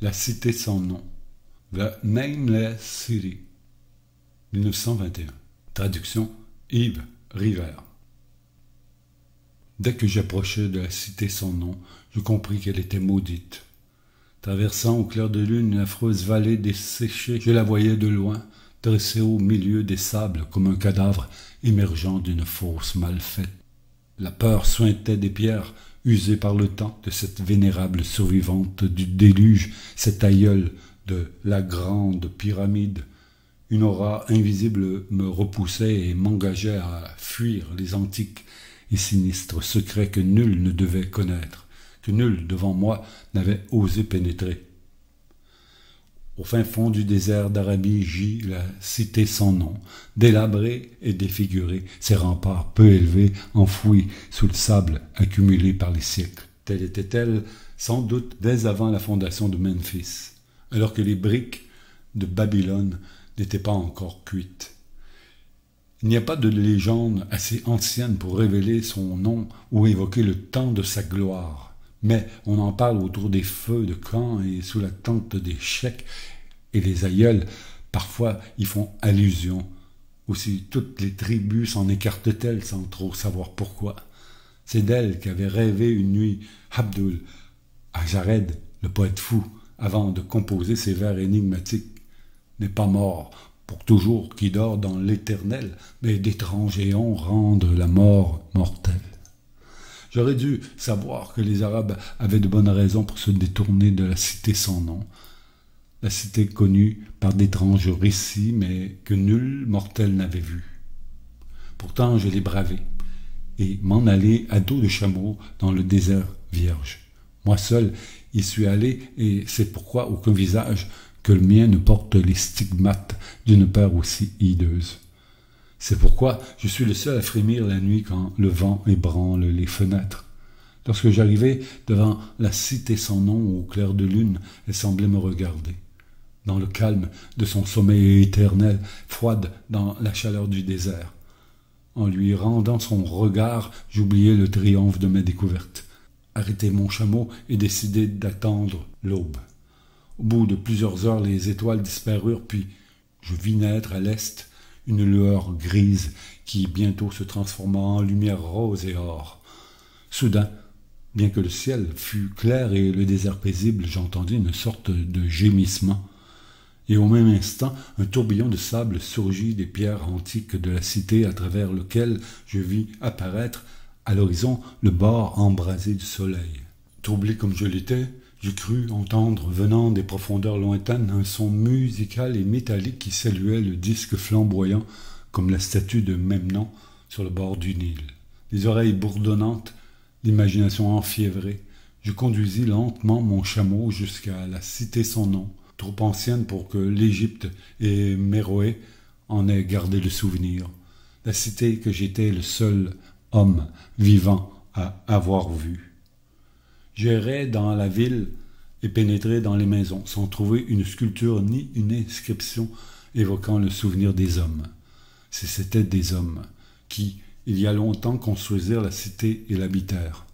La cité sans nom. The Nameless City. 1921. Traduction Yves River. Dès que j'approchais de la cité sans nom, je compris qu'elle était maudite. Traversant au clair de lune une affreuse vallée desséchée, je la voyais de loin, dressée au milieu des sables comme un cadavre émergeant d'une fosse mal faite. La peur suintait des pierres usées par le temps de cette vénérable survivante du déluge, cette aïeule de la grande pyramide. Une aura invisible me repoussait et m'engageait à fuir les antiques et sinistres secrets que nul ne devait connaître, que nul devant moi n'avait osé pénétrer. Au fin fond du désert d'Arabie gît la cité sans nom, délabrée et défigurée, ses remparts peu élevés, enfouis sous le sable accumulé par les siècles. Telle était-elle, sans doute, dès avant la fondation de Memphis, alors que les briques de Babylone n'étaient pas encore cuites. Il n'y a pas de légende assez ancienne pour révéler son nom ou évoquer le temps de sa gloire. Mais on en parle autour des feux de camp et sous la tente des cheikhs, et les aïeuls, parfois, y font allusion. Aussi, toutes les tribus s'en écartent-elles sans trop savoir pourquoi. C'est d'elle qu'avait rêvé une nuit Abdul Jared, le poète fou, avant de composer ses vers énigmatiques. N'est pas mort pour toujours qui dort dans l'éternel, mais d'étranges éons rendent la mort mortelle. J'aurais dû savoir que les Arabes avaient de bonnes raisons pour se détourner de la cité sans nom, la cité connue par d'étranges récits, mais que nul mortel n'avait vue. Pourtant, je l'ai bravée, et m'en allai à dos de chameau dans le désert vierge. Moi seul y suis allé, et c'est pourquoi aucun visage que le mien ne porte les stigmates d'une peur aussi hideuse. C'est pourquoi je suis le seul à frémir la nuit quand le vent ébranle les fenêtres. Lorsque j'arrivai devant la cité sans nom au clair de lune, elle semblait me regarder. Dans le calme de son sommeil éternel, froide dans la chaleur du désert. En lui rendant son regard, j'oubliai le triomphe de mes découvertes. Arrêtai mon chameau et décidai d'attendre l'aube. Au bout de plusieurs heures, les étoiles disparurent, puis je vis naître à l'est une lueur grise qui bientôt se transforma en lumière rose et or. Soudain, bien que le ciel fût clair et le désert paisible, j'entendis une sorte de gémissement. Et au même instant, un tourbillon de sable surgit des pierres antiques de la cité à travers lequel je vis apparaître à l'horizon le bord embrasé du soleil. Troublé comme je l'étais, je crus entendre, venant des profondeurs lointaines, un son musical et métallique qui saluait le disque flamboyant comme la statue de Memnon sur le bord du Nil. Les oreilles bourdonnantes, l'imagination enfiévrée, je conduisis lentement mon chameau jusqu'à la cité sans nom, trop ancienne pour que l'Égypte et Méroé en aient gardé le souvenir. La cité que j'étais le seul homme vivant à avoir vue. J'errais dans la ville et pénétrais dans les maisons, sans trouver une sculpture ni une inscription évoquant le souvenir des hommes. C'étaient des hommes qui, il y a longtemps, construisirent la cité et l'habitèrent.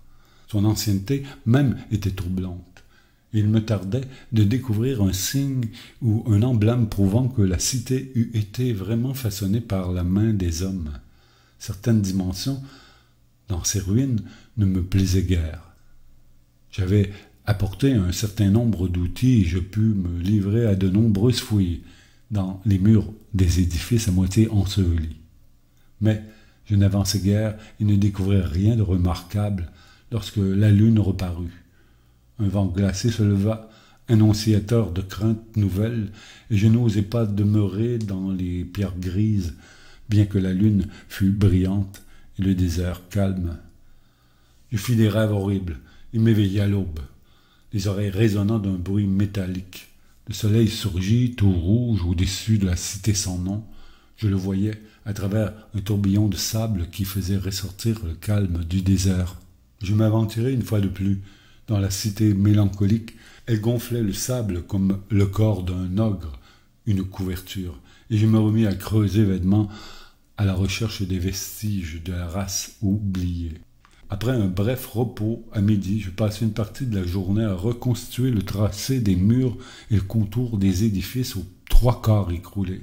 Son ancienneté même était troublante. Il me tardait de découvrir un signe ou un emblème prouvant que la cité eût été vraiment façonnée par la main des hommes. Certaines dimensions, dans ces ruines, ne me plaisaient guère. J'avais apporté un certain nombre d'outils et je pus me livrer à de nombreuses fouilles dans les murs des édifices à moitié ensevelis. Mais je n'avançai guère et ne découvrais rien de remarquable lorsque la lune reparut. Un vent glacé se leva, annonciateur de craintes nouvelles, et je n'osais pas demeurer dans les pierres grises, bien que la lune fût brillante et le désert calme. Je fis des rêves horribles. Il m'éveilla à l'aube, les oreilles résonnant d'un bruit métallique. Le soleil surgit tout rouge au-dessus de la cité sans nom. Je le voyais à travers un tourbillon de sable qui faisait ressortir le calme du désert. Je m'aventurai une fois de plus dans la cité mélancolique. Elle gonflait le sable comme le corps d'un ogre, une couverture, et je me remis à creuser vainement à la recherche des vestiges de la race oubliée. Après un bref repos à midi, je passais une partie de la journée à reconstituer le tracé des murs et le contour des édifices aux 3/4 écroulés.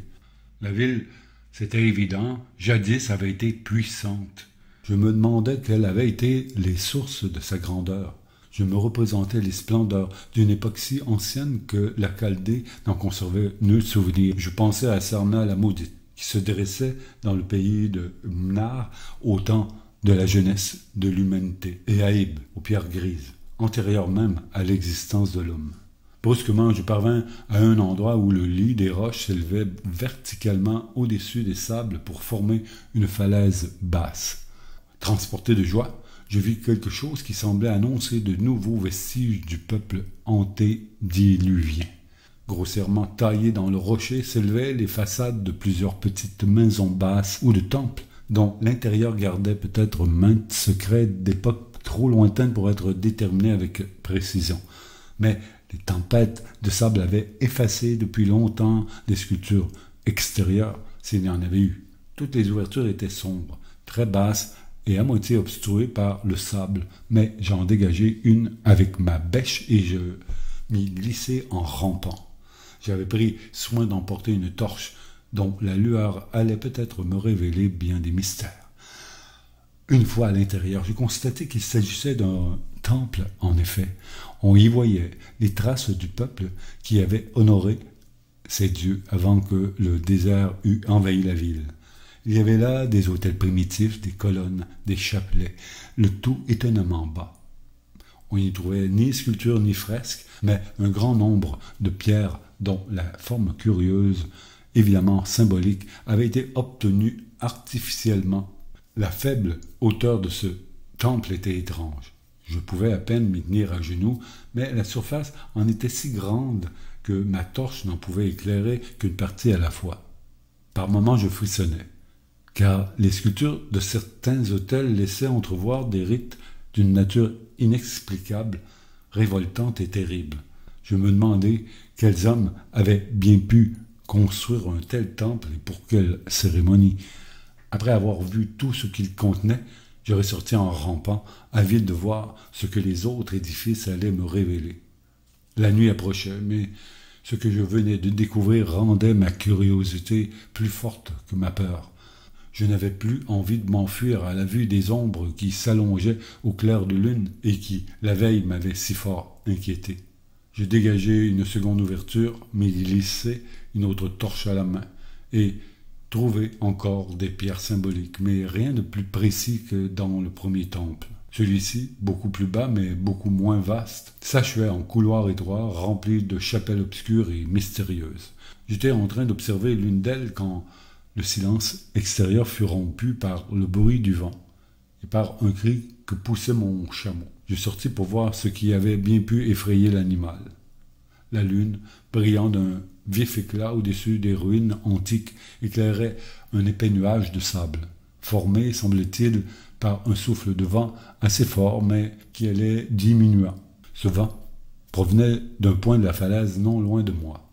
La ville, c'était évident, jadis avait été puissante. Je me demandais quelles avaient été les sources de sa grandeur. Je me représentais les splendeurs d'une époque si ancienne que la Chaldée n'en conservait nul souvenir. Je pensais à Sarna la maudite, qui se dressait dans le pays de Mnar au temps de la jeunesse de l'humanité, et à Ib, aux pierres grises, antérieures même à l'existence de l'homme. Brusquement, je parvins à un endroit où le lit des roches s'élevait verticalement au-dessus des sables pour former une falaise basse. Transporté de joie, je vis quelque chose qui semblait annoncer de nouveaux vestiges du peuple antédiluvien. Grossièrement taillées dans le rocher s'élevaient les façades de plusieurs petites maisons basses ou de temples, dont l'intérieur gardait peut-être maintes secrets d'époques trop lointaines pour être déterminés avec précision. Mais les tempêtes de sable avaient effacé depuis longtemps des sculptures extérieures, s'il y en avait eu. Toutes les ouvertures étaient sombres, très basses et à moitié obstruées par le sable, mais j'en dégageai une avec ma bêche et je m'y glissai en rampant. J'avais pris soin d'emporter une torche dont la lueur allait peut-être me révéler bien des mystères. Une fois à l'intérieur, j'ai constaté qu'il s'agissait d'un temple, en effet. On y voyait les traces du peuple qui avait honoré ses dieux avant que le désert eût envahi la ville. Il y avait là des autels primitifs, des colonnes, des chapelets, le tout étonnamment bas. On n'y trouvait ni sculpture ni fresque, mais un grand nombre de pierres dont la forme curieuse, évidemment symbolique, avait été obtenue artificiellement. La faible hauteur de ce temple était étrange. Je pouvais à peine m'y tenir à genoux, mais la surface en était si grande que ma torche n'en pouvait éclairer qu'une partie à la fois. Par moments, je frissonnais, car les sculptures de certains autels laissaient entrevoir des rites d'une nature inexplicable, révoltante et terrible. Je me demandais quels hommes avaient bien pu construire un tel temple et pour quelle cérémonie. Après avoir vu tout ce qu'il contenait, je ressortis en rampant, avide de voir ce que les autres édifices allaient me révéler. La nuit approchait, mais ce que je venais de découvrir rendait ma curiosité plus forte que ma peur. Je n'avais plus envie de m'enfuir à la vue des ombres qui s'allongeaient au clair de lune et qui, la veille, m'avaient si fort inquiété. Je dégageai une seconde ouverture, m'y glissai une autre torche à la main, et trouvai encore des pierres symboliques, mais rien de plus précis que dans le premier temple. Celui-ci, beaucoup plus bas mais beaucoup moins vaste, s'achevait en couloir étroit, rempli de chapelles obscures et mystérieuses. J'étais en train d'observer l'une d'elles quand le silence extérieur fut rompu par le bruit du vent et par un cri que poussait mon chameau. Je sortis pour voir ce qui avait bien pu effrayer l'animal. La lune, brillant d'un vif éclat au-dessus des ruines antiques, éclairait un épais nuage de sable, formé, semble-t-il, par un souffle de vent assez fort, mais qui allait diminuant. Ce vent provenait d'un point de la falaise non loin de moi.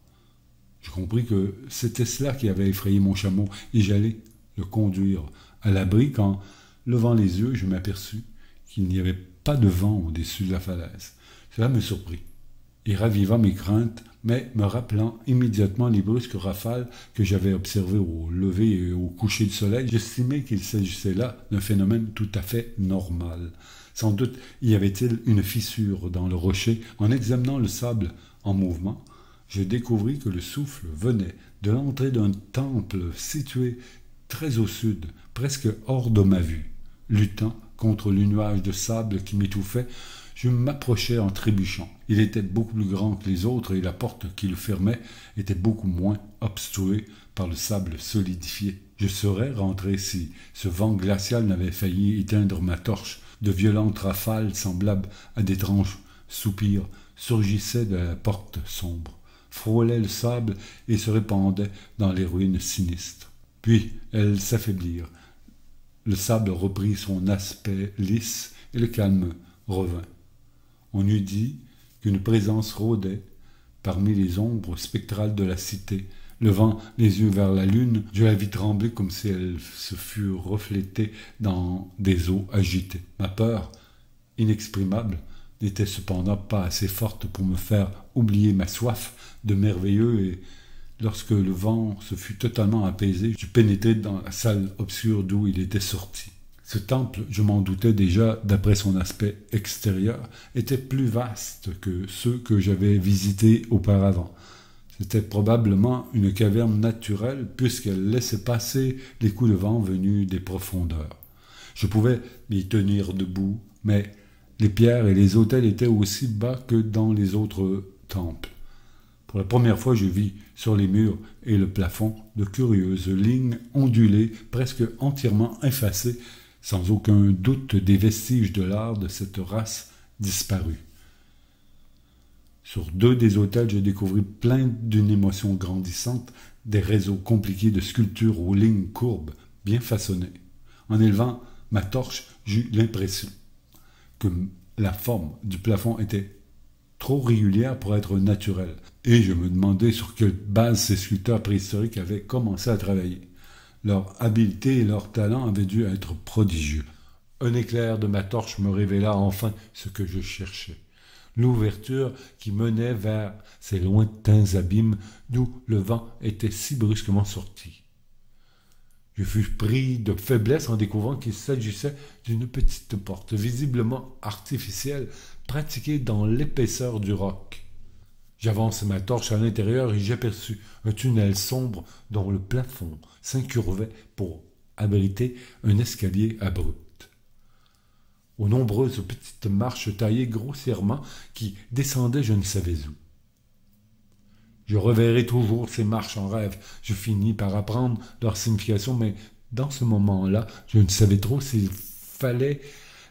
Je compris que c'était cela qui avait effrayé mon chameau, et j'allais le conduire à l'abri quand, levant les yeux, je m'aperçus qu'il n'y avait pas de vent au-dessus de la falaise. Cela me surprit et raviva mes craintes, mais me rappelant immédiatement les brusques rafales que j'avais observées au lever et au coucher du soleil, j'estimai qu'il s'agissait là d'un phénomène tout à fait normal. Sans doute y avait-il une fissure dans le rocher. En examinant le sable en mouvement, je découvris que le souffle venait de l'entrée d'un temple situé très au sud, presque hors de ma vue. Luttant contre le nuage de sable qui m'étouffait, je m'approchai en trébuchant. Il était beaucoup plus grand que les autres et la porte qui le fermait était beaucoup moins obstruée par le sable solidifié. Je serais rentré si ce vent glacial n'avait failli éteindre ma torche. De violentes rafales semblables à d'étranges soupirs surgissaient de la porte sombre, frôlaient le sable et se répandaient dans les ruines sinistres. Puis elles s'affaiblirent. Le sable reprit son aspect lisse et le calme revint. On eût dit qu'une présence rôdait parmi les ombres spectrales de la cité, Levant les yeux vers la lune, je la vis trembler comme si elle se fût reflétée dans des eaux agitées. Ma peur, inexprimable, n'était cependant pas assez forte pour me faire oublier ma soif de merveilleux et lorsque le vent se fut totalement apaisé, je pénétrai dans la salle obscure d'où il était sorti. Ce temple, je m'en doutais déjà d'après son aspect extérieur, était plus vaste que ceux que j'avais visités auparavant. C'était probablement une caverne naturelle puisqu'elle laissait passer les coups de vent venus des profondeurs. Je pouvais m'y tenir debout, mais les pierres et les autels étaient aussi bas que dans les autres temples. Pour la première fois, je vis sur les murs et le plafond de curieuses lignes ondulées, presque entièrement effacées, sans aucun doute des vestiges de l'art de cette race disparue. Sur 2 des autels, je découvris plein d'une émotion grandissante, des réseaux compliqués de sculptures aux lignes courbes, bien façonnées. En élevant ma torche, j'eus l'impression que la forme du plafond était trop régulière pour être naturelle, et je me demandais sur quelle base ces sculpteurs préhistoriques avaient commencé à travailler. Leur habileté et leur talent avaient dû être prodigieux. Un éclair de ma torche me révéla enfin ce que je cherchais. L'ouverture qui menait vers ces lointains abîmes d'où le vent était si brusquement sorti. Je fus pris de faiblesse en découvrant qu'il s'agissait d'une petite porte, visiblement artificielle, pratiquée dans l'épaisseur du roc. J'avançai ma torche à l'intérieur et j'aperçus un tunnel sombre dont le plafond s'incurvait pour abriter un escalier abrupt. Aux nombreuses petites marches taillées grossièrement qui descendaient je ne savais où. Je reverrai toujours ces marches en rêve. Je finis par apprendre leur signification, mais dans ce moment-là, je ne savais trop s'il fallait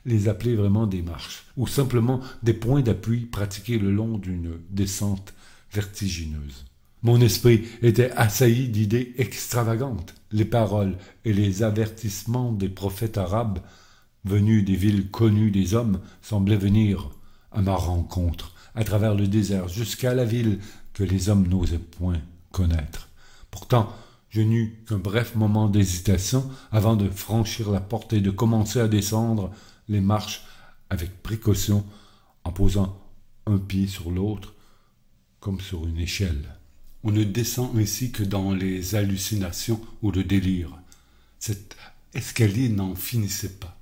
les appeler vraiment des marches, ou simplement des points d'appui pratiqués le long d'une descente vertigineuse. Mon esprit était assailli d'idées extravagantes. Les paroles et les avertissements des prophètes arabes venus des villes connues des hommes semblaient venir à ma rencontre, à travers le désert, jusqu'à la ville que les hommes n'osaient point connaître. Pourtant, je n'eus qu'un bref moment d'hésitation avant de franchir la porte et de commencer à descendre les marches avec précaution, en posant un pied sur l'autre, comme sur une échelle. On ne descend ainsi que dans les hallucinations ou le délire. Cet escalier n'en finissait pas.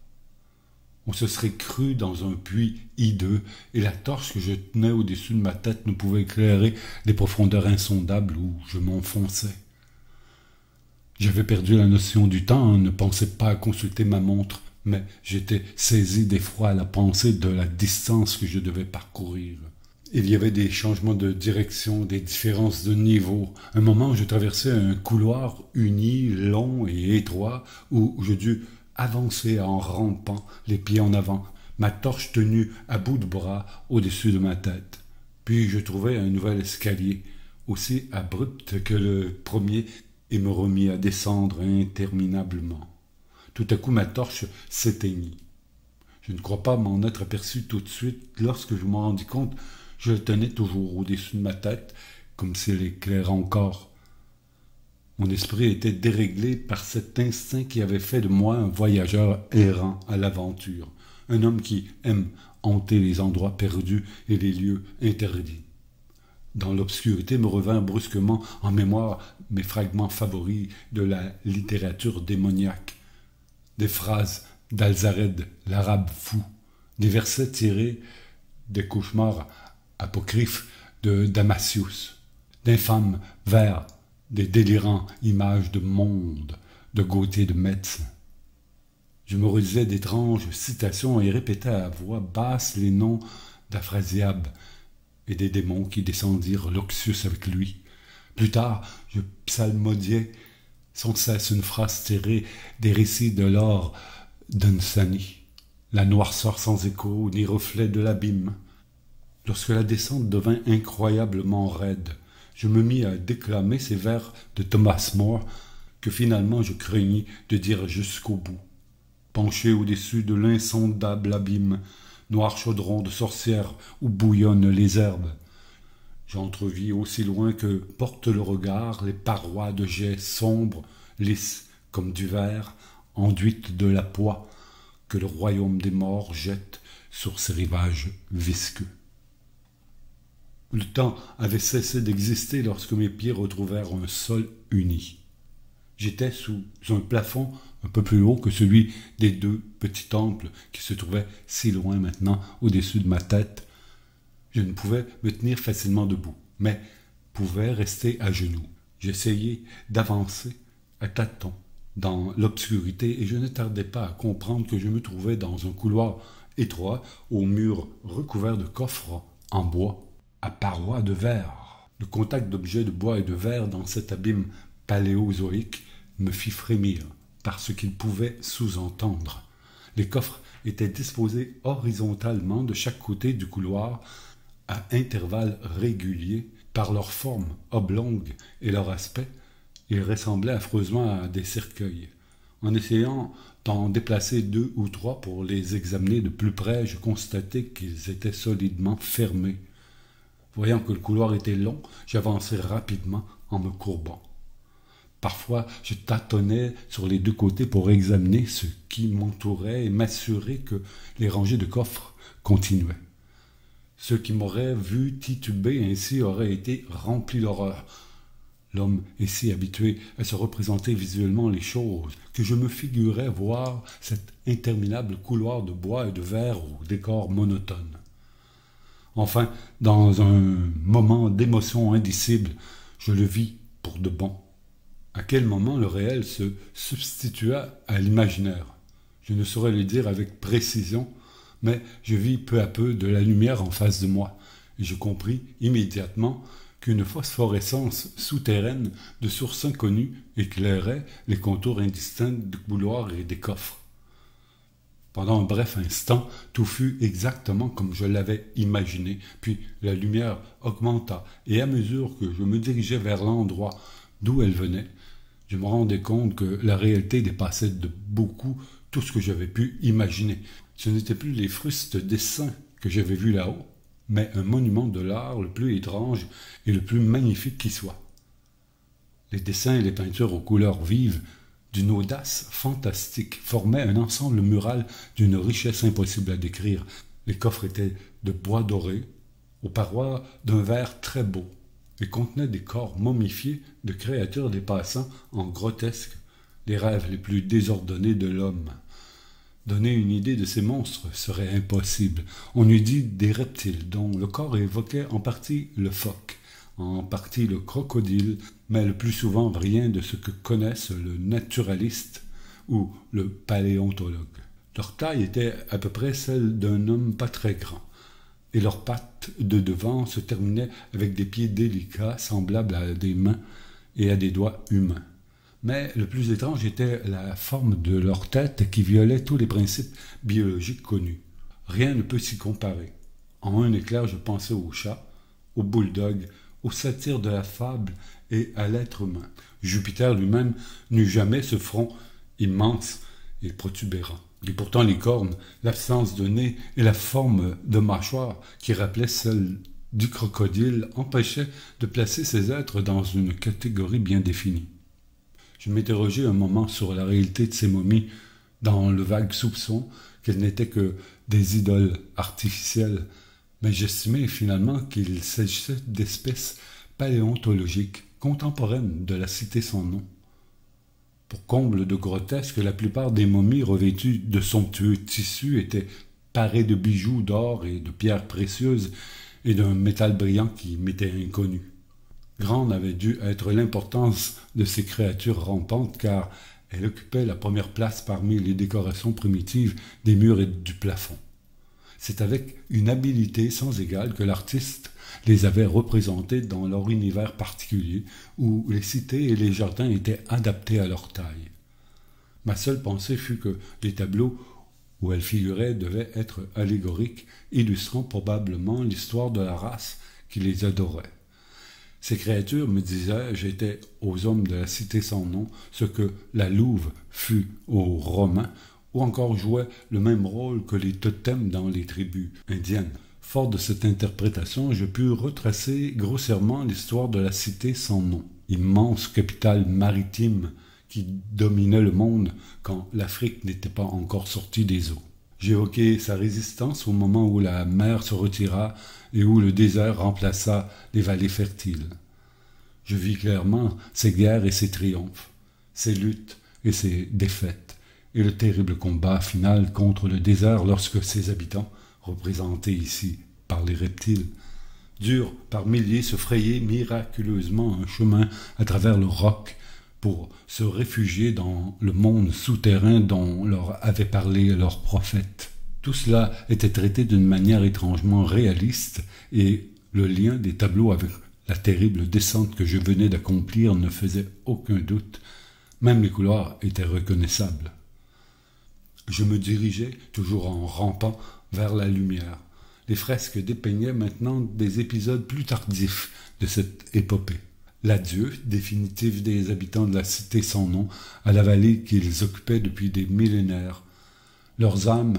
On se serait cru dans un puits hideux, et la torche que je tenais au-dessus de ma tête ne pouvait éclairer les profondeurs insondables où je m'enfonçais. J'avais perdu la notion du temps, ne pensais pas à consulter ma montre, mais j'étais saisi d'effroi à la pensée de la distance que je devais parcourir. Il y avait des changements de direction, des différences de niveau. Un moment, je traversais un couloir uni, long et étroit, où je dus avancer en rampant, les pieds en avant, ma torche tenue à bout de bras au-dessus de ma tête. Puis je trouvai un nouvel escalier, aussi abrupt que le premier, et me remis à descendre interminablement. Tout à coup, ma torche s'éteignit. Je ne crois pas m'en être aperçu tout de suite. Lorsque je m'en rendis compte, je le tenais toujours au-dessus de ma tête, comme s'il éclairait encore. Mon esprit était déréglé par cet instinct qui avait fait de moi un voyageur errant à l'aventure, un homme qui aime hanter les endroits perdus et les lieux interdits. Dans l'obscurité me revinrent brusquement en mémoire mes fragments favoris de la littérature démoniaque, des phrases d'Alzared, l'arabe fou, des versets tirés des cauchemars apocryphes de Damasius, d'infâmes vers des délirants images de monde de Gauthier de Metz. Je me relisais d'étranges citations et répétais à voix basse les noms d'Aphrasiab et des démons qui descendirent l'Oxus avec lui. Plus tard, je psalmodiais sans cesse une phrase tirée des récits de l'or d'Ansani, la noirceur sans écho ni reflet de l'abîme. Lorsque la descente devint incroyablement raide, je me mis à déclamer ces vers de Thomas More que finalement je craignis de dire jusqu'au bout. Penché au-dessus de l'insondable abîme, noir chaudron de sorcière où bouillonnent les herbes, J'entrevis aussi loin que porte le regard les parois de jais sombres, lisses comme du verre, enduites de la poix que le royaume des morts jette sur ses rivages visqueux. Le temps avait cessé d'exister lorsque mes pieds retrouvèrent un sol uni. J'étais sous un plafond un peu plus haut que celui des deux petits temples qui se trouvaient si loin maintenant au-dessus de ma tête. Je ne pouvais me tenir facilement debout, mais pouvais rester à genoux. J'essayais d'avancer à tâtons dans l'obscurité et je ne tardais pas à comprendre que je me trouvais dans un couloir étroit aux murs recouverts de coffres en bois à parois de verre. Le contact d'objets de bois et de verre dans cet abîme paléozoïque me fit frémir par ce qu'il pouvait sous-entendre. Les coffres étaient disposés horizontalement de chaque côté du couloir à intervalles réguliers. Par leur forme oblongue et leur aspect, ils ressemblaient affreusement à des cercueils. En essayant d'en déplacer 2 ou 3 pour les examiner de plus près, je constatai qu'ils étaient solidement fermés. Voyant que le couloir était long, j'avançai rapidement en me courbant. Parfois, je tâtonnais sur les 2 côtés pour examiner ce qui m'entourait et m'assurer que les rangées de coffres continuaient. Ceux qui m'auraient vu tituber ainsi auraient été remplis d'horreur. L'homme est si habitué à se représenter visuellement les choses que je me figurais voir cet interminable couloir de bois et de verre au décor monotone. Enfin, dans un moment d'émotion indicible, je le vis pour de bon. À quel moment le réel se substitua à l'imaginaire? Je ne saurais le dire avec précision, mais je vis peu à peu de la lumière en face de moi, et je compris immédiatement qu'une phosphorescence souterraine de source inconnue éclairait les contours indistincts du couloir et des coffres. Pendant un bref instant, tout fut exactement comme je l'avais imaginé, puis la lumière augmenta, et à mesure que je me dirigeais vers l'endroit d'où elle venait, je me rendais compte que la réalité dépassait de beaucoup tout ce que j'avais pu imaginer. Ce n'étaient plus les frustes dessins que j'avais vus là-haut, mais un monument de l'art le plus étrange et le plus magnifique qui soit. Les dessins et les peintures aux couleurs vives, d'une audace fantastique, formaient un ensemble mural d'une richesse impossible à décrire. Les coffres étaient de bois doré, aux parois d'un verre très beau, et contenaient des corps momifiés de créatures dépassant en grotesque les rêves les plus désordonnés de l'homme. Donner une idée de ces monstres serait impossible. On eût dit des reptiles dont le corps évoquait en partie le phoque, en partie le crocodile, mais le plus souvent rien de ce que connaissent le naturaliste ou le paléontologue. Leur taille était à peu près celle d'un homme pas très grand, et leurs pattes de devant se terminaient avec des pieds délicats semblables à des mains et à des doigts humains. Mais le plus étrange était la forme de leur tête qui violait tous les principes biologiques connus. Rien ne peut s'y comparer. En un éclair, je pensais au chat, au bulldog, au satyre de la fable et à l'être humain. Jupiter lui-même n'eut jamais ce front immense et protubérant. Et pourtant les cornes, l'absence de nez et la forme de mâchoire qui rappelait celle du crocodile empêchaient de placer ces êtres dans une catégorie bien définie. Je m'interrogeai un moment sur la réalité de ces momies dans le vague soupçon qu'elles n'étaient que des idoles artificielles, mais j'estimai finalement qu'il s'agissait d'espèces paléontologiques contemporaines de la cité sans nom. Pour comble de grotesque, la plupart des momies revêtues de somptueux tissus étaient parées de bijoux d'or et de pierres précieuses et d'un métal brillant qui m'était inconnu. Grande avait dû être l'importance de ces créatures rampantes car elles occupaient la première place parmi les décorations primitives des murs et du plafond. C'est avec une habileté sans égale que l'artiste les avait représentées dans leur univers particulier où les cités et les jardins étaient adaptés à leur taille. Ma seule pensée fut que les tableaux où elles figuraient devaient être allégoriques, illustrant probablement l'histoire de la race qui les adorait. Ces créatures, me disais-je, étaient aux hommes de la cité sans nom ce que la louve fut aux Romains, ou encore jouaient le même rôle que les totems dans les tribus indiennes. Fort de cette interprétation, je pus retracer grossièrement l'histoire de la cité sans nom, immense capitale maritime qui dominait le monde quand l'Afrique n'était pas encore sortie des eaux. J'évoquais sa résistance au moment où la mer se retira et où le désert remplaça les vallées fertiles. Je vis clairement ses guerres et ses triomphes, ses luttes et ses défaites, et le terrible combat final contre le désert lorsque ses habitants, représentés ici par les reptiles, durent par milliers se frayer miraculeusement un chemin à travers le roc pour se réfugier dans le monde souterrain dont leur avait parlé leur prophète. Tout cela était traité d'une manière étrangement réaliste, et le lien des tableaux avec la terrible descente que je venais d'accomplir ne faisait aucun doute. Même les couloirs étaient reconnaissables. Je me dirigeais, toujours en rampant, vers la lumière. Les fresques dépeignaient maintenant des épisodes plus tardifs de cette épopée. L'adieu définitif des habitants de la cité sans nom à la vallée qu'ils occupaient depuis des millénaires. Leurs âmes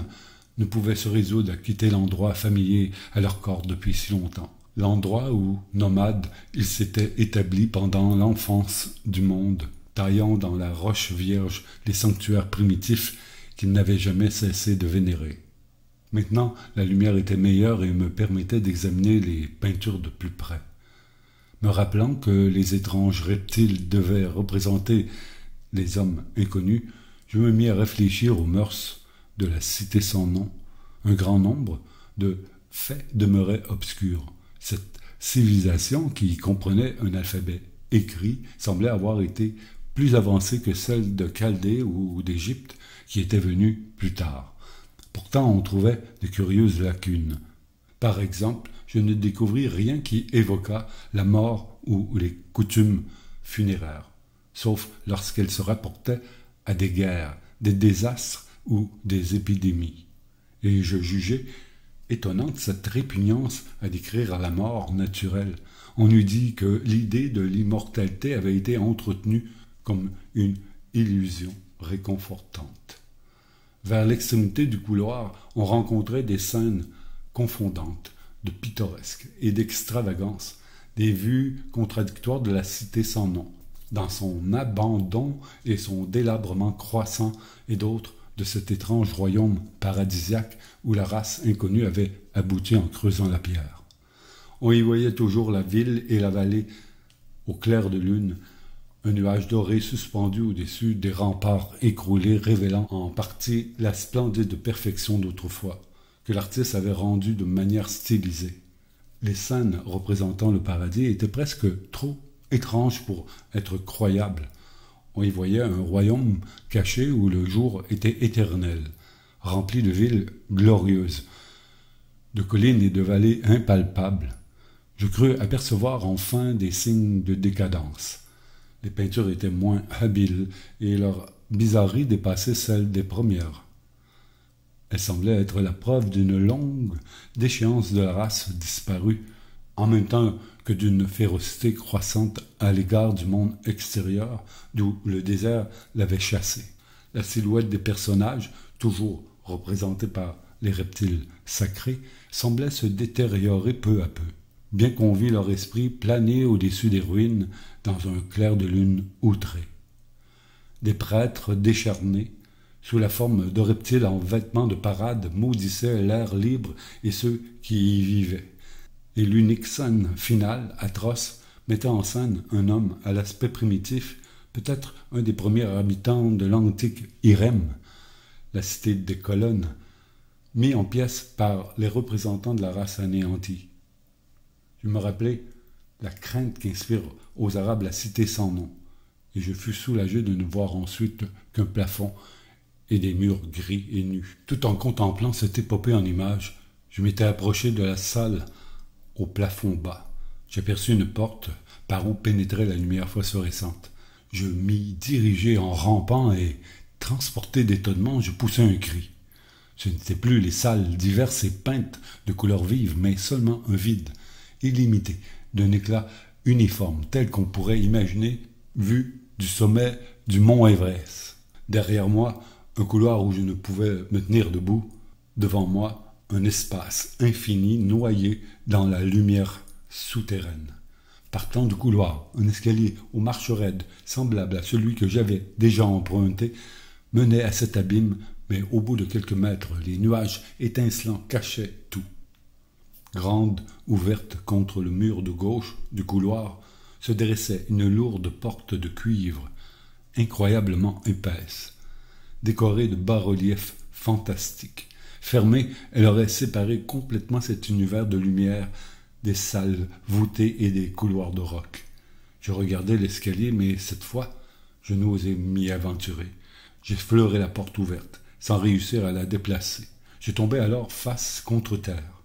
ne pouvaient se résoudre à quitter l'endroit familier à leur corps depuis si longtemps. L'endroit où, nomades, ils s'étaient établis pendant l'enfance du monde, taillant dans la roche vierge les sanctuaires primitifs qu'ils n'avaient jamais cessé de vénérer. Maintenant, la lumière était meilleure et me permettait d'examiner les peintures de plus près. Me rappelant que les étranges reptiles devaient représenter les hommes inconnus, je me mis à réfléchir aux mœurs de la cité sans nom. Un grand nombre de faits demeuraient obscurs. Cette civilisation, qui comprenait un alphabet écrit, semblait avoir été plus avancée que celle de Chaldée ou d'Égypte, qui était venue plus tard. Pourtant, on trouvait de curieuses lacunes. Par exemple, je ne découvris rien qui évoquât la mort ou les coutumes funéraires, sauf lorsqu'elles se rapportaient à des guerres, des désastres ou des épidémies. Et je jugeais étonnante cette répugnance à décrire la mort naturelle. On eût dit que l'idée de l'immortalité avait été entretenue comme une illusion réconfortante. Vers l'extrémité du couloir, on rencontrait des scènes confondantes, de pittoresque et d'extravagance, des vues contradictoires de la cité sans nom, dans son abandon et son délabrement croissant, et d'autres de cet étrange royaume paradisiaque où la race inconnue avait abouti en creusant la pierre. On y voyait toujours la ville et la vallée au clair de lune, un nuage doré suspendu au-dessus des remparts écroulés révélant en partie la splendide perfection d'autrefois, que l'artiste avait rendue de manière stylisée. Les scènes représentant le paradis étaient presque trop étranges pour être croyables. On y voyait un royaume caché où le jour était éternel, rempli de villes glorieuses, de collines et de vallées impalpables. Je crus apercevoir enfin des signes de décadence. Les peintures étaient moins habiles et leur bizarrerie dépassait celle des premières. Elle semblait être la preuve d'une longue déchéance de la race disparue, en même temps que d'une férocité croissante à l'égard du monde extérieur, d'où le désert l'avait chassé. La silhouette des personnages, toujours représentés par les reptiles sacrés, semblait se détériorer peu à peu, bien qu'on vît leur esprit planer au-dessus des ruines dans un clair de lune outré. Des prêtres décharnés, sous la forme de reptiles en vêtements de parade, maudissaient l'air libre et ceux qui y vivaient. Et l'unique scène finale, atroce, mettait en scène un homme à l'aspect primitif, peut-être un des premiers habitants de l'antique Irem, la cité des colonnes, mis en pièces par les représentants de la race anéantie. Je me rappelais la crainte qu'inspire aux Arabes la cité sans nom, et je fus soulagé de ne voir ensuite qu'un plafond et des murs gris et nus. Tout en contemplant cette épopée en images, je m'étais approché de la salle au plafond bas. J'aperçus une porte par où pénétrait la lumière phosphorescente. Je m'y dirigeai en rampant et, transporté d'étonnement, je poussai un cri. Ce n'étaient plus les salles diverses et peintes de couleurs vives, mais seulement un vide, illimité, d'un éclat uniforme, tel qu'on pourrait imaginer vu du sommet du mont Everest. Derrière moi, un couloir où je ne pouvais me tenir debout. Devant moi, un espace infini noyé dans la lumière souterraine. Partant du couloir, un escalier aux marches raides, semblable à celui que j'avais déjà emprunté, menait à cet abîme, mais au bout de quelques mètres, les nuages étincelants cachaient tout. Grande, ouverte contre le mur de gauche du couloir, se dressait une lourde porte de cuivre, incroyablement épaisse, décorée de bas-reliefs fantastiques. Fermée, elle aurait séparé complètement cet univers de lumière des salles voûtées et des couloirs de roc. Je regardais l'escalier, mais cette fois, je n'osais m'y aventurer. J'effleurai la porte ouverte, sans réussir à la déplacer. Je tombais alors face contre terre,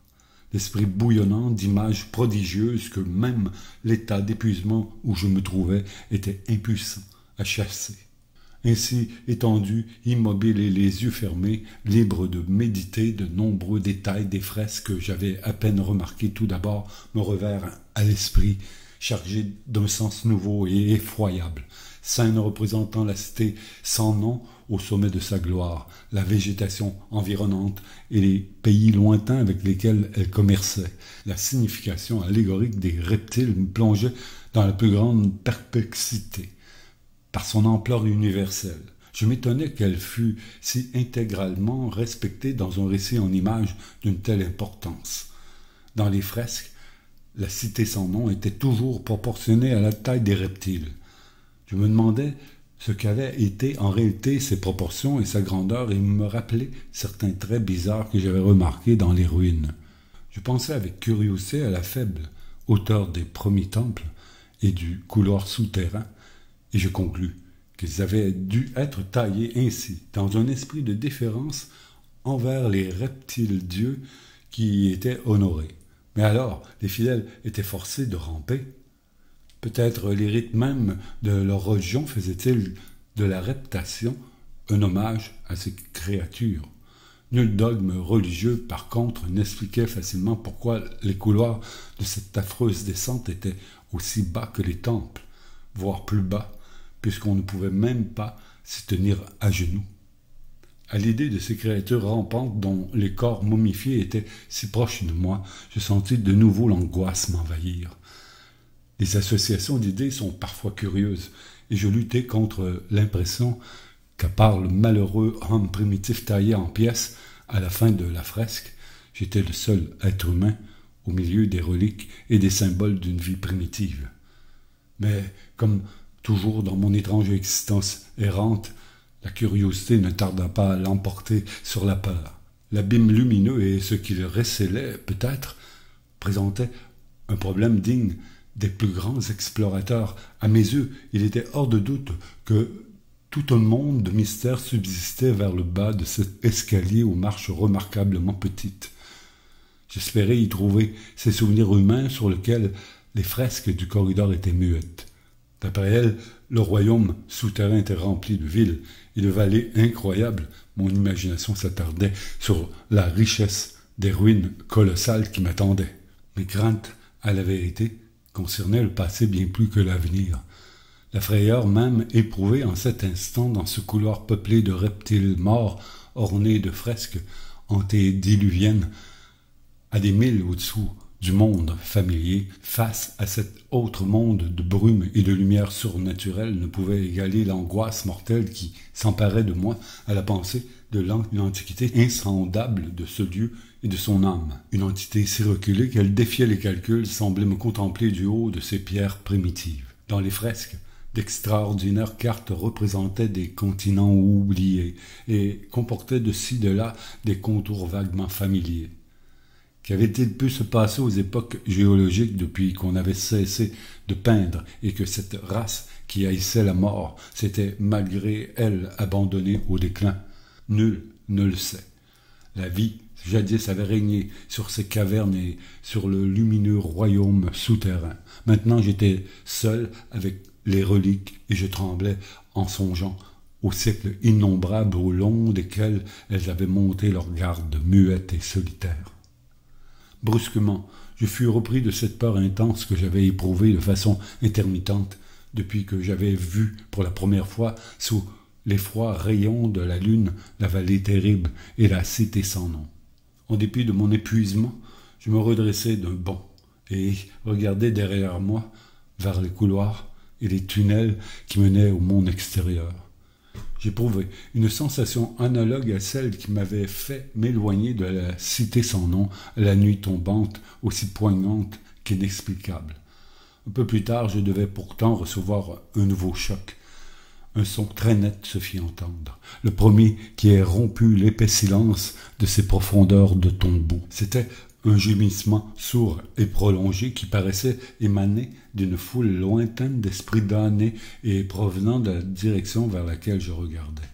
l'esprit bouillonnant d'images prodigieuses que même l'état d'épuisement où je me trouvais était impuissant à chasser. Ainsi, étendu, immobile et les yeux fermés, libre de méditer, de nombreux détails des fresques que j'avais à peine remarqués tout d'abord me revinrent à l'esprit, chargés d'un sens nouveau et effroyable. Scène représentant la cité sans nom au sommet de sa gloire, la végétation environnante et les pays lointains avec lesquels elle commerçait. La signification allégorique des reptiles me plongeait dans la plus grande perplexité. Par son ampleur universelle, je m'étonnais qu'elle fût si intégralement respectée dans un récit en images d'une telle importance. Dans les fresques, la cité sans nom était toujours proportionnée à la taille des reptiles. Je me demandais ce qu'avaient été en réalité ses proportions et sa grandeur et me rappelais certains traits bizarres que j'avais remarqués dans les ruines. Je pensais avec curiosité à la faible hauteur des premiers temples et du couloir souterrain, et je conclus qu'ils avaient dû être taillés ainsi, dans un esprit de déférence envers les reptiles-dieux qui y étaient honorés. Mais alors, les fidèles étaient forcés de ramper. Peut-être les rites même de leur religion faisaient-ils de la reptation un hommage à ces créatures. Nul dogme religieux, par contre, n'expliquait facilement pourquoi les couloirs de cette affreuse descente étaient aussi bas que les temples, voire plus bas, puisqu'on ne pouvait même pas s'y tenir à genoux. À l'idée de ces créatures rampantes dont les corps momifiés étaient si proches de moi, je sentis de nouveau l'angoisse m'envahir. Les associations d'idées sont parfois curieuses, et je luttais contre l'impression qu'à part le malheureux homme primitif taillé en pièces à la fin de la fresque, j'étais le seul être humain au milieu des reliques et des symboles d'une vie primitive. Mais, comme toujours dans mon étrange existence errante, la curiosité ne tarda pas à l'emporter sur la peur. L'abîme lumineux et ce qu'il recélait, peut-être, présentaient un problème digne des plus grands explorateurs. À mes yeux, il était hors de doute que tout un monde de mystères subsistait vers le bas de cet escalier aux marches remarquablement petites. J'espérais y trouver ces souvenirs humains sur lesquels les fresques du corridor étaient muettes. D'après elles, le royaume souterrain était rempli de villes et de vallées incroyables. Mon imagination s'attardait sur la richesse des ruines colossales qui m'attendaient. Mes craintes, à la vérité, concernaient le passé bien plus que l'avenir. La frayeur même éprouvée en cet instant dans ce couloir peuplé de reptiles morts, ornés de fresques antédiluviennes, à des milles au-dessous du monde familier, face à cet autre monde de brume et de lumière surnaturelle, ne pouvait égaler l'angoisse mortelle qui s'emparait de moi à la pensée de l'antiquité insondable de ce lieu et de son âme. Une entité si reculée qu'elle défiait les calculs semblait me contempler du haut de ces pierres primitives. Dans les fresques, d'extraordinaires cartes représentaient des continents oubliés et comportaient de ci de là des contours vaguement familiers. Qu'avait-il pu se passer aux époques géologiques depuis qu'on avait cessé de peindre et que cette race qui haïssait la mort s'était malgré elle abandonnée au déclin? Nul ne le sait. La vie jadis avait régné sur ces cavernes et sur le lumineux royaume souterrain. Maintenant j'étais seul avec les reliques et je tremblais en songeant aux siècles innombrables au long desquels elles avaient monté leur garde muette et solitaire. Brusquement, je fus repris de cette peur intense que j'avais éprouvée de façon intermittente depuis que j'avais vu pour la première fois sous les froids rayons de la lune la vallée terrible et la cité sans nom. En dépit de mon épuisement, je me redressai d'un bond et regardai derrière moi vers les couloirs et les tunnels qui menaient au monde extérieur. J'éprouvais une sensation analogue à celle qui m'avait fait m'éloigner de la cité sans nom, à la nuit tombante, aussi poignante qu'inexplicable. Un peu plus tard, je devais pourtant recevoir un nouveau choc. Un son très net se fit entendre, le premier qui ait rompu l'épais silence de ces profondeurs de tombeau. C'était un gémissement sourd et prolongé qui paraissait émaner d'une foule lointaine d'esprits damnés et provenant de la direction vers laquelle je regardais.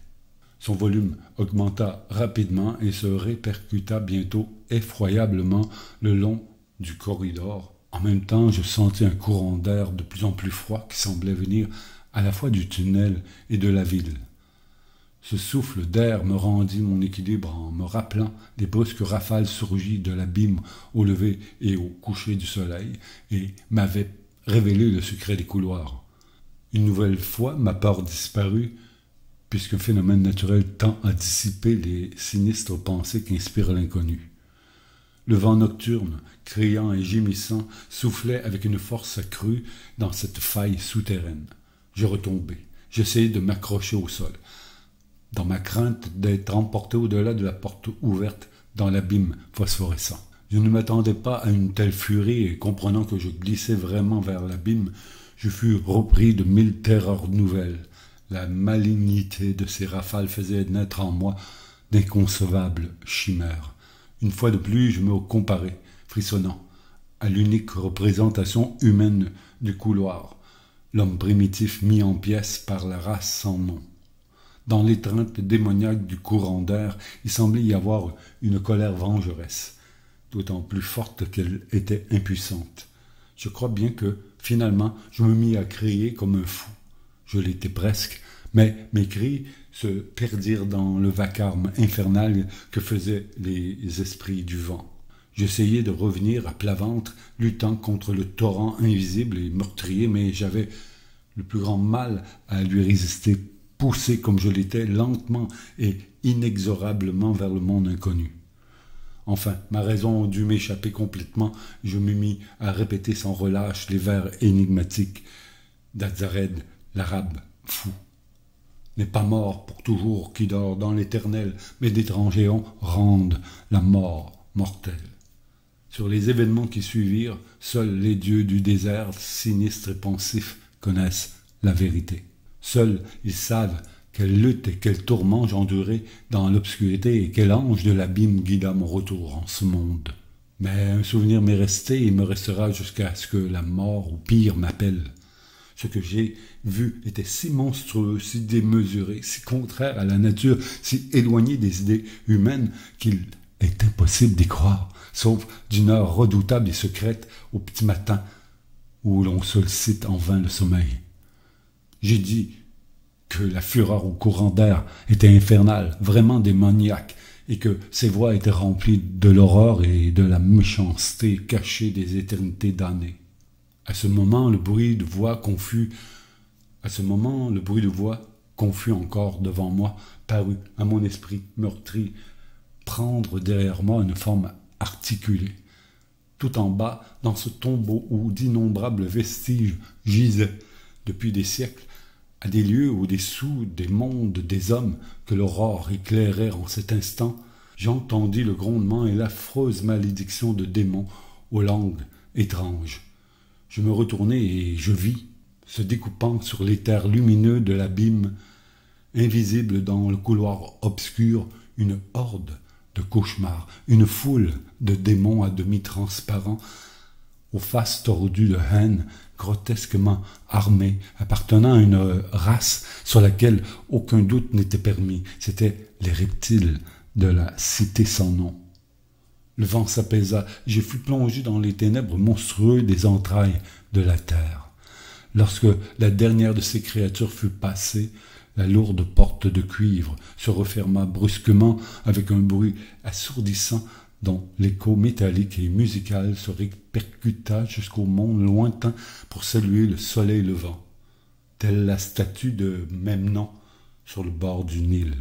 Son volume augmenta rapidement et se répercuta bientôt effroyablement le long du corridor. En même temps, je sentis un courant d'air de plus en plus froid qui semblait venir à la fois du tunnel et de la ville. Ce souffle d'air me rendit mon équilibre en me rappelant les brusques rafales surgies de l'abîme au lever et au coucher du soleil et m'avait révélé le secret des couloirs. Une nouvelle fois, ma peur disparut, puisqu'un phénomène naturel tend à dissiper les sinistres pensées qu'inspire l'inconnu. Le vent nocturne, criant et gémissant, soufflait avec une force accrue dans cette faille souterraine. Je retombai. J'essayai de m'accrocher au sol, dans ma crainte d'être emporté au-delà de la porte ouverte dans l'abîme phosphorescent. Je ne m'attendais pas à une telle furie et comprenant que je glissais vraiment vers l'abîme, je fus repris de 1000 terreurs nouvelles. La malignité de ces rafales faisait naître en moi d'inconcevables chimères. Une fois de plus, je me comparais, frissonnant, à l'unique représentation humaine du couloir, l'homme primitif mis en pièces par la race sans nom. Dans l'étreinte démoniaque du courant d'air, il semblait y avoir une colère vengeresse, d'autant plus forte qu'elle était impuissante. Je crois bien que, finalement, je me mis à crier comme un fou. Je l'étais presque, mais mes cris se perdirent dans le vacarme infernal que faisaient les esprits du vent. J'essayais de revenir à plat ventre, luttant contre le torrent invisible et meurtrier, mais j'avais le plus grand mal à lui résister, poussé comme je l'étais lentement et inexorablement vers le monde inconnu. Enfin, ma raison dut m'échapper complètement, je me mis à répéter sans relâche les vers énigmatiques d'Azared, l'arabe fou. N'est pas mort pour toujours qui dort dans l'éternel, mais d'étranges géants rendent la mort mortelle. Sur les événements qui suivirent, seuls les dieux du désert, sinistres et pensifs, connaissent la vérité. Seuls ils savent quelle lutte et quel tourment j'endurai dans l'obscurité et quel ange de l'abîme guida mon retour en ce monde. Mais un souvenir m'est resté et me restera jusqu'à ce que la mort ou pire m'appelle. Ce que j'ai vu était si monstrueux, si démesuré, si contraire à la nature, si éloigné des idées humaines qu'il est impossible d'y croire, sauf d'une heure redoutable et secrète au petit matin où l'on sollicite en vain le sommeil. J'ai dit que la fureur au courant d'air était infernale, vraiment démoniaque, et que ses voix étaient remplies de l'horreur et de la méchanceté cachée des éternités damnées. À ce moment, le bruit de voix confus encore devant moi, parut à mon esprit meurtri prendre derrière moi une forme articulée. Tout en bas, dans ce tombeau où d'innombrables vestiges gisaient depuis des siècles, à des lieux au-dessous des mondes des hommes que l'aurore éclairait en cet instant, j'entendis le grondement et l'affreuse malédiction de démons aux langues étranges. Je me retournai et je vis, se découpant sur l'éther lumineux de l'abîme, invisible dans le couloir obscur, une horde de cauchemars, une foule de démons à demi transparents, aux faces tordues de haine, grotesquement armés, appartenant à une race sur laquelle aucun doute n'était permis. C'étaient les reptiles de la cité sans nom. Le vent s'apaisa, je fus plongé dans les ténèbres monstrueuses des entrailles de la terre. Lorsque la dernière de ces créatures fut passée, la lourde porte de cuivre se referma brusquement avec un bruit assourdissant dont l'écho métallique et musical se répercuta jusqu'au monde lointain pour saluer le soleil levant, telle la statue de même nom sur le bord du Nil.